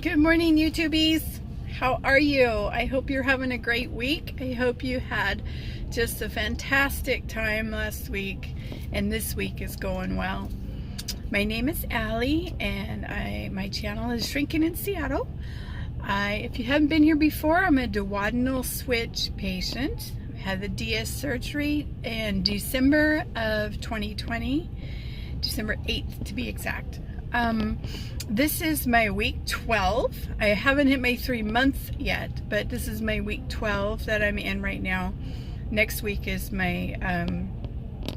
Good morning, YouTubies. How are you? I hope you're having a great week. I hope you had just a fantastic time last week, and this week is going well. My name is Allie, and my channel is Shrinking in Seattle. If you haven't been here before, I'm a duodenal switch patient. I had the DS surgery in December of 2020, December 8th to be exact. This is my week 12. I haven't hit my 3 months yet, but this is my week 12 that I'm in right now. Next week is my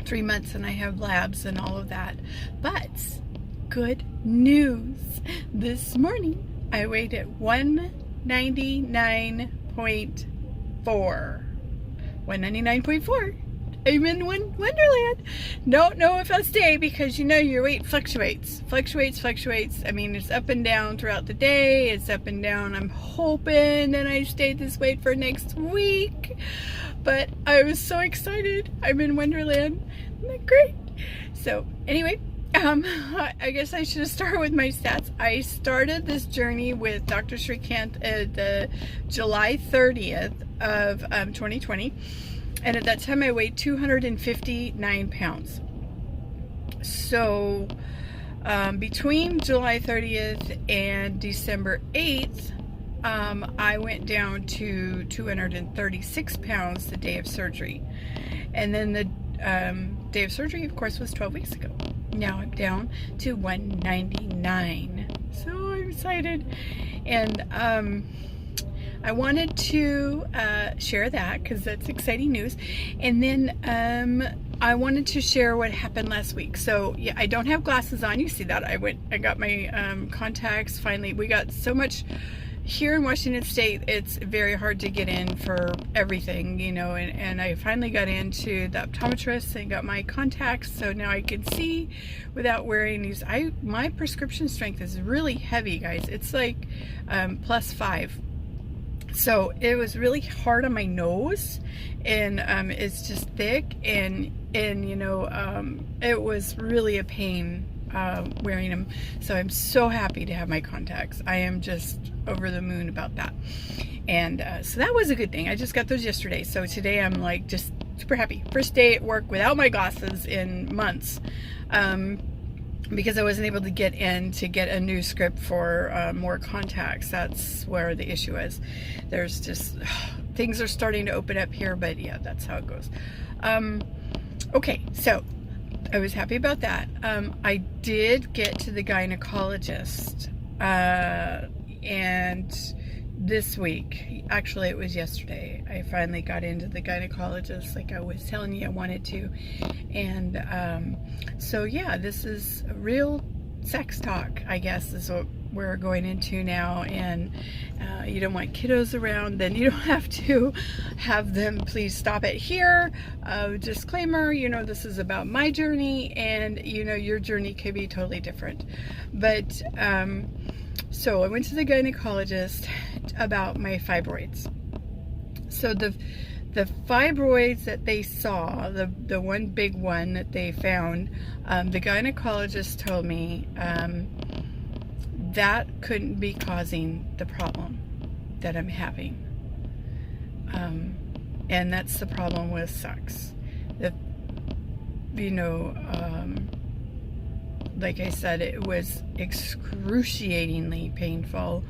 3 months, and I have labs and all of that. But good news, this morning I weighed at 199.4. 199.4. I'm in Wonderland. Don't know if I'll stay because you know your weight fluctuates. I mean, it's up and down throughout the day. It's up and down. I'm hoping that I stay this weight for next week. But I was so excited. I'm in Wonderland. Isn't that great? So anyway, I guess I should have started with my stats. I started this journey with Dr. Shrikant the July 30th of 2020. And at that time I weighed 259 pounds. So between July 30th and December 8th, I went down to 236 pounds the day of surgery. And then the day of surgery, of course, was 12 weeks ago. Now I'm down to 199. So I'm excited. And I wanted to share that because that's exciting news. And then I wanted to share what happened last week. So yeah, I don't have glasses on. You see that. I got my contacts finally. We got so much here in Washington State. It's very hard to get in for everything, you know, and I finally got into the optometrist and got my contacts, so now I can see without wearing these. My prescription strength is really heavy, guys. It's like +5. So it was really hard on my nose, and it's just thick, and you know, it was really a pain wearing them. So I'm so happy to have my contacts. I am just over the moon about that. And so that was a good thing. I just got those yesterday. So today I'm like just super happy. First day at work without my glasses in months. Because I wasn't able to get in to get a new script for more contacts. That's where the issue is. There's just, things are starting to open up here, but yeah, that's how it goes. Okay, so I was happy about that. I did get to the gynecologist, and this week, actually it was yesterday, I finally got into the gynecologist like I was telling you I wanted to. And so yeah, this is a real sex talk, I guess, is what we're going into now. And you don't want kiddos around, then you don't have to have them. Please stop it here. Disclaimer, you know, this is about my journey, and you know, your journey could be totally different. But so I went to the gynecologist about my fibroids. So the fibroids that they saw, the one big one that they found, the gynecologist told me that couldn't be causing the problem that I'm having. And that's the problem with sex. You know, like I said, it was excruciatingly painful.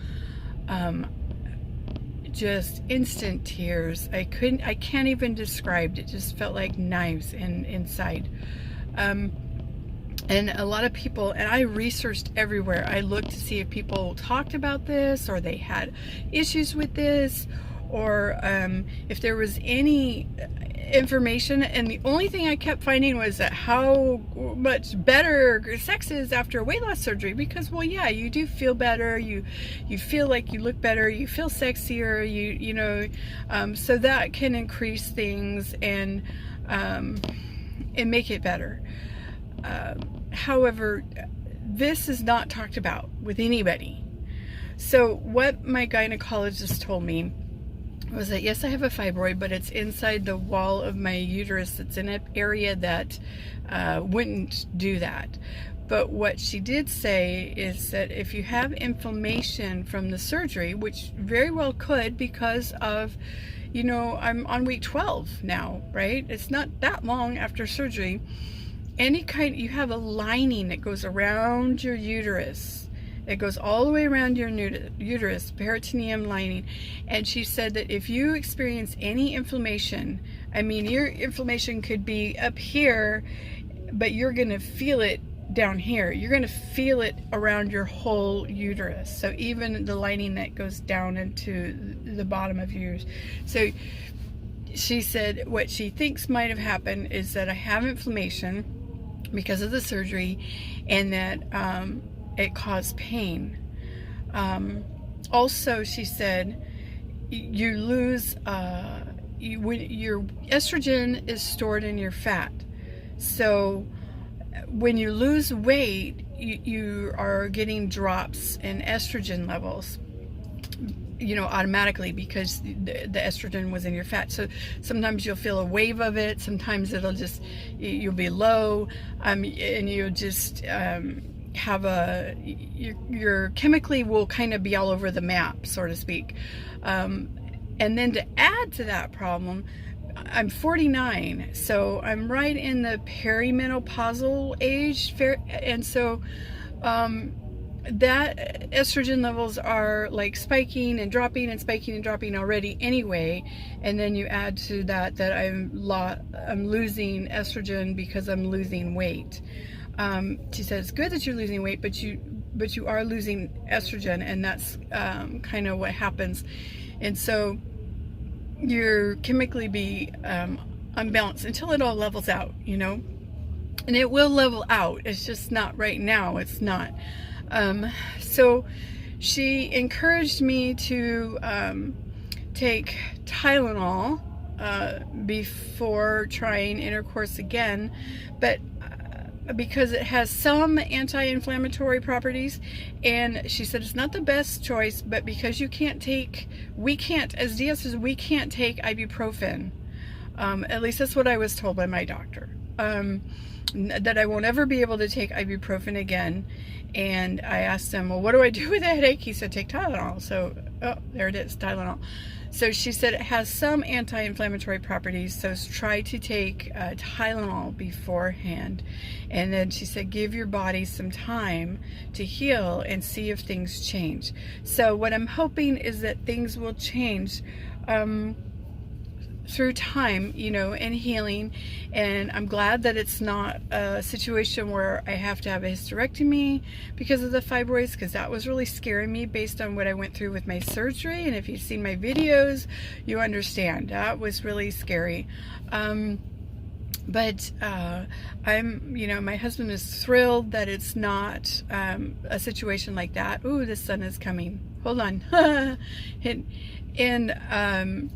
Just instant tears. I can't even describe it. It just felt like knives inside. And a lot of people, and I researched everywhere. I looked to see if people talked about this, or they had issues with this, or if there was any information, and the only thing I kept finding was that how much better sex is after weight loss surgery. Because, well, yeah, you do feel better, you feel like you look better, you feel sexier, you know, so that can increase things and make it better. However, this is not talked about with anybody. So what my gynecologist told me was that yes, I have a fibroid, but it's inside the wall of my uterus. It's in an area that wouldn't do that. But what she did say is that if you have inflammation from the surgery, which very well could because of, you know, I'm on week 12 now, right? It's not that long after surgery. You have a lining that goes around your uterus. It goes all the way around your uterus, peritoneum lining. And she said that if you experience any inflammation, I mean, your inflammation could be up here, but you're going to feel it down here. You're going to feel it around your whole uterus. So even the lining that goes down into the bottom of your uterus. So she said what she thinks might have happened is that I have inflammation because of the surgery, and that it caused pain. Also, she said you lose when your estrogen is stored in your fat. So when you lose weight, you are getting drops in estrogen levels, you know, automatically, because the estrogen was in your fat. So sometimes you'll feel a wave of it, sometimes you'll be low, and you'll just have your chemically will kind of be all over the map, so to speak. And then to add to that problem, I'm 49, so I'm right in the perimenopausal age, and so that estrogen levels are like spiking and dropping and spiking and dropping already anyway. And then you add to that I'm losing estrogen because I'm losing weight. She says it's good that you're losing weight, but you are losing estrogen, and that's kind of what happens. And so you're chemically be unbalanced until it all levels out, you know, and it will level out. It's just not right now. It's not. So she encouraged me to take Tylenol before trying intercourse again, but because it has some anti-inflammatory properties, and she said it's not the best choice, but because we can't, as DSs, we can't take ibuprofen. At least that's what I was told by my doctor, that I won't ever be able to take ibuprofen again. And I asked him, well, what do I do with a headache? He said, take Tylenol. So, oh, there it is, Tylenol. So she said it has some anti-inflammatory properties, so try to take Tylenol beforehand. And then she said, give your body some time to heal and see if things change. So what I'm hoping is that things will change through time, you know, and healing. And I'm glad that it's not a situation where I have to have a hysterectomy because of the fibroids, because that was really scaring me based on what I went through with my surgery. And if you've seen my videos, you understand that was really scary. But I'm, you know, my husband is thrilled that it's not a situation like that. Ooh, the sun is coming. Hold on. and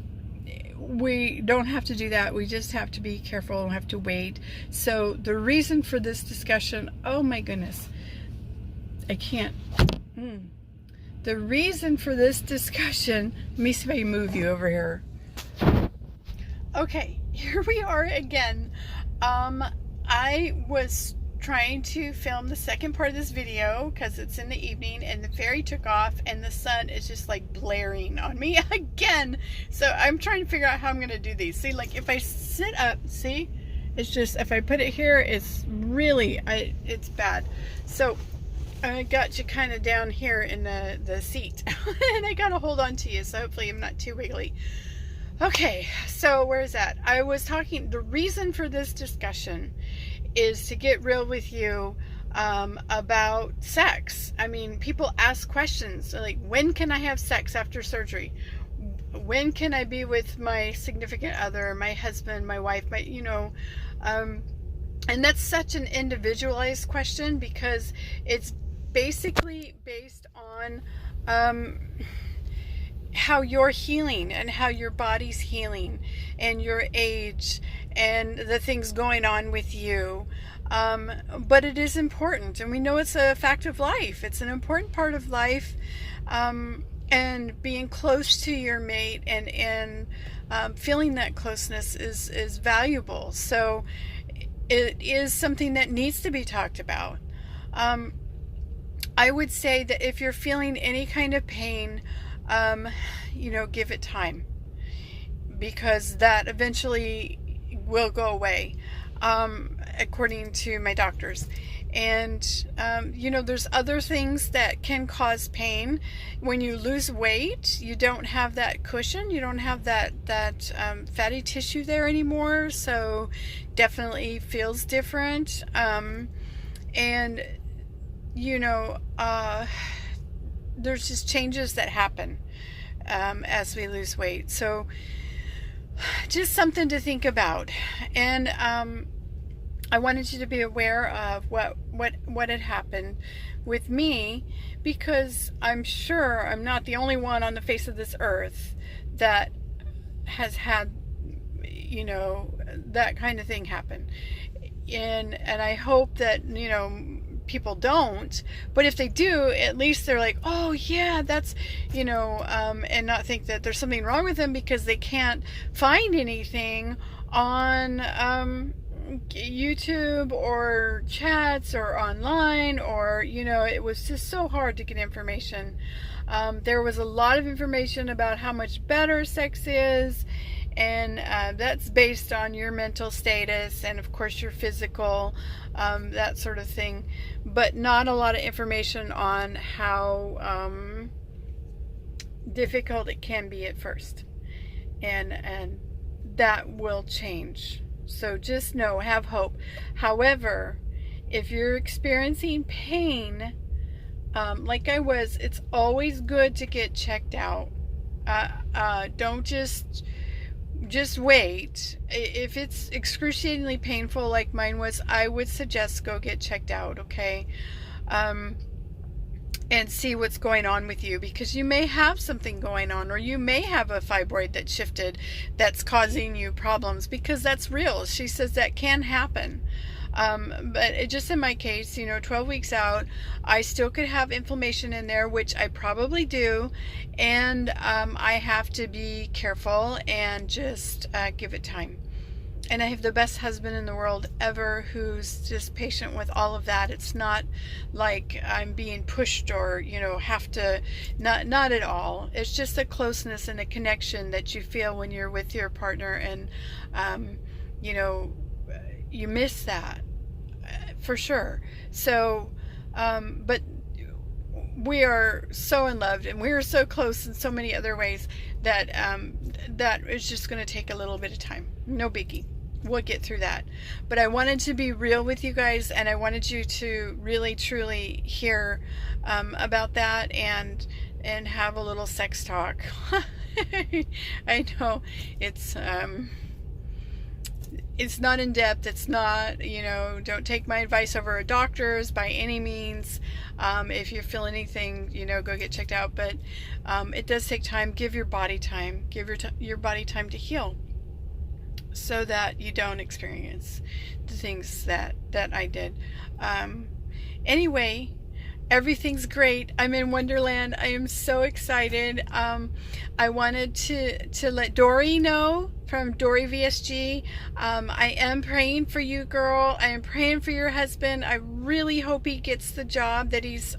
we don't have to do that. We just have to be careful and have to wait. So the reason for this discussion, oh my goodness, I can't. The reason for this discussion, let me see if I can move you over here. Okay, here we are again. I was trying to film the second part of this video because it's in the evening, and the ferry took off and the sun is just like blaring on me again. So I'm trying to figure out how I'm going to do these. See, like if I sit up, see, it's just, if I put it here, it's really, it's bad. So I got you kind of down here in the seat and I got to hold on to you. So hopefully I'm not too wiggly. Okay, so where's that? I was talking, the reason for this discussion is to get real with you about sex. I mean, people ask questions like, when can I have sex after surgery? When can I be with my significant other, my husband, my wife, you know, and that's such an individualized question because it's basically based on how you're healing and how your body's healing and your age and the things going on with you. But it is important, and we know it's a fact of life. It's an important part of life, and being close to your mate and feeling that closeness is valuable. So it is something that needs to be talked about. I would say that if you're feeling any kind of pain, give it time, because that eventually will go away, according to my doctors. And, there's other things that can cause pain. When you lose weight, you don't have that cushion. You don't have that fatty tissue there anymore. So definitely feels different. And, there's just changes that happen as we lose weight. So just something to think about. And I wanted you to be aware of what had happened with me, because I'm sure I'm not the only one on the face of this earth that has had, that kind of thing happen. And I hope that, people don't, but if they do, at least they're like, oh yeah, that's, and not think that there's something wrong with them because they can't find anything on YouTube or chats or online, or it was just so hard to get information. There was a lot of information about how much better sex is, and that's based on your mental status and of course your physical, that sort of thing, but not a lot of information on how difficult it can be at first, and that will change. So just know, have hope. However, if you're experiencing pain, like I was, it's always good to get checked out. Don't just wait. If it's excruciatingly painful like mine was, I would suggest go get checked out, okay? And see what's going on with you, because you may have something going on, or you may have a fibroid that shifted that's causing you problems, because that's real. She says that can happen. But just in my case, 12 weeks out, I still could have inflammation in there, which I probably do. And I have to be careful and just give it time. And I have the best husband in the world ever, who's just patient with all of that. It's not like I'm being pushed or, have to, not at all. It's just a closeness and a connection that you feel when you're with your partner. And, you miss that for sure. So, but we are so in love, and we are so close in so many other ways that that is just going to take a little bit of time. No biggie. We'll get through that. But I wanted to be real with you guys, and I wanted you to really truly hear about that and have a little sex talk. I know it's not in depth. It's not, don't take my advice over a doctor's by any means. If you feel anything, go get checked out. But it does take time. Give your body time. Give your body time to heal, so that you don't experience the things that I did. Anyway, everything's great. I'm in Wonderland. I am so excited. I wanted to let Dory know, from Dory VSG. I am praying for you, girl. I am praying for your husband. I really hope he gets the job that he's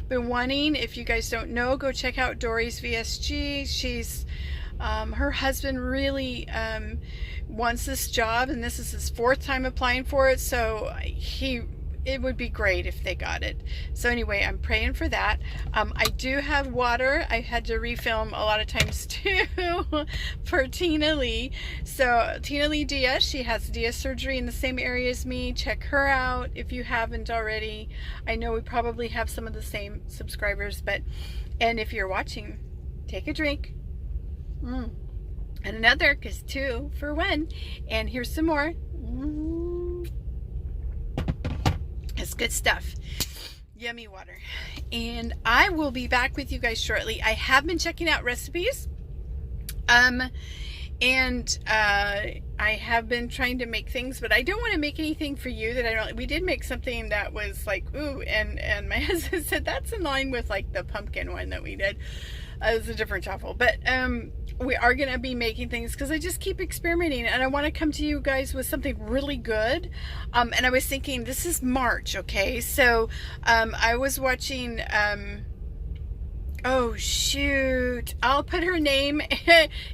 been wanting. If you guys don't know, go check out Dory's VSG. She's her husband really wants this job, and this is his 4th time applying for it, so it would be great if they got it. So anyway, I'm praying for that. I do have water. I had to refilm a lot of times too for Tina Lee. So Tina Lee Diaz, she has Diaz surgery in the same area as me. Check her out if you haven't already. I know we probably have some of the same subscribers, and if you're watching, take a drink. And another, because 2 for 1. And here's some more. It's good stuff. Yummy water. And I will be back with you guys shortly. I have been checking out recipes. And I have been trying to make things, but I don't want to make anything for you that I don't. We did make something that was like, ooh, and my husband said that's in line with like the pumpkin one that we did. It was a different truffle, but we are going to be making things because I just keep experimenting, and I want to come to you guys with something really good. And I was thinking, this is March, okay? So I was watching. Oh shoot, I'll put her name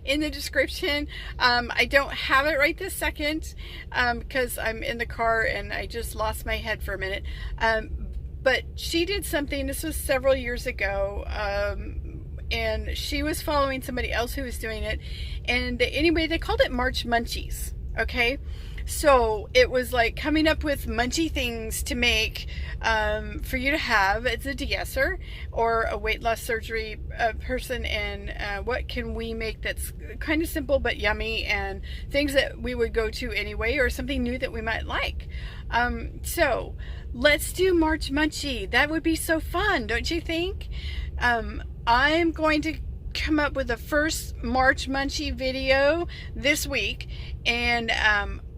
in the description. I don't have it right this second because I'm in the car and I just lost my head for a minute. But she did something, this was several years ago, and she was following somebody else who was doing it. And anyway, they called it March Munchies, okay? So it was like coming up with munchy things to make for you to have as a de-esser or a weight loss surgery person, and what can we make that's kind of simple but yummy, and things that we would go to anyway, or something new that we might like. So let's do March Munchie. That would be so fun, don't you think? I'm going to come up with the first March Munchie video this week, and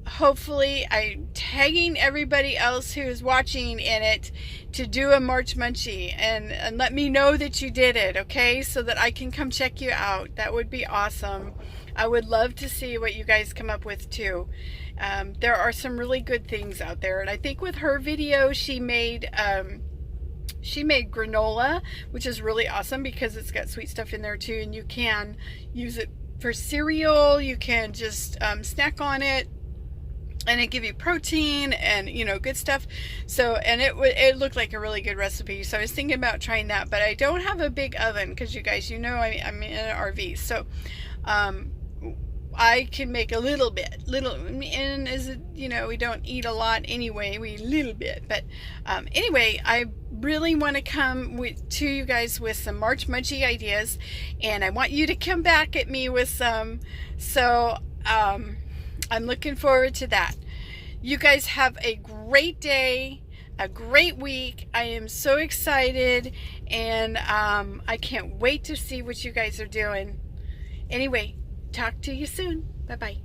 hopefully I'm tagging everybody else who is watching in it to do a March Munchie, and let me know that you did it, okay, so that I can come check you out. That would be awesome. I would love to see what you guys come up with too. There are some really good things out there, and I think with her video she made granola, which is really awesome because it's got sweet stuff in there too, and you can use it for cereal. You can just snack on it, and it give you protein and, you know, good stuff. So, and it looked like a really good recipe. So I was thinking about trying that, but I don't have a big oven because you guys, you know, I'm in an RV. So, I can make a little bit, and as it, you know, we don't eat a lot anyway, we little bit. But anyway, I really want to come to you guys with some March Munchie ideas, and I want you to come back at me with some. So I'm looking forward to that. You guys have a great day, a great week. I am so excited, and I can't wait to see what you guys are doing. Anyway, talk to you soon. Bye-bye.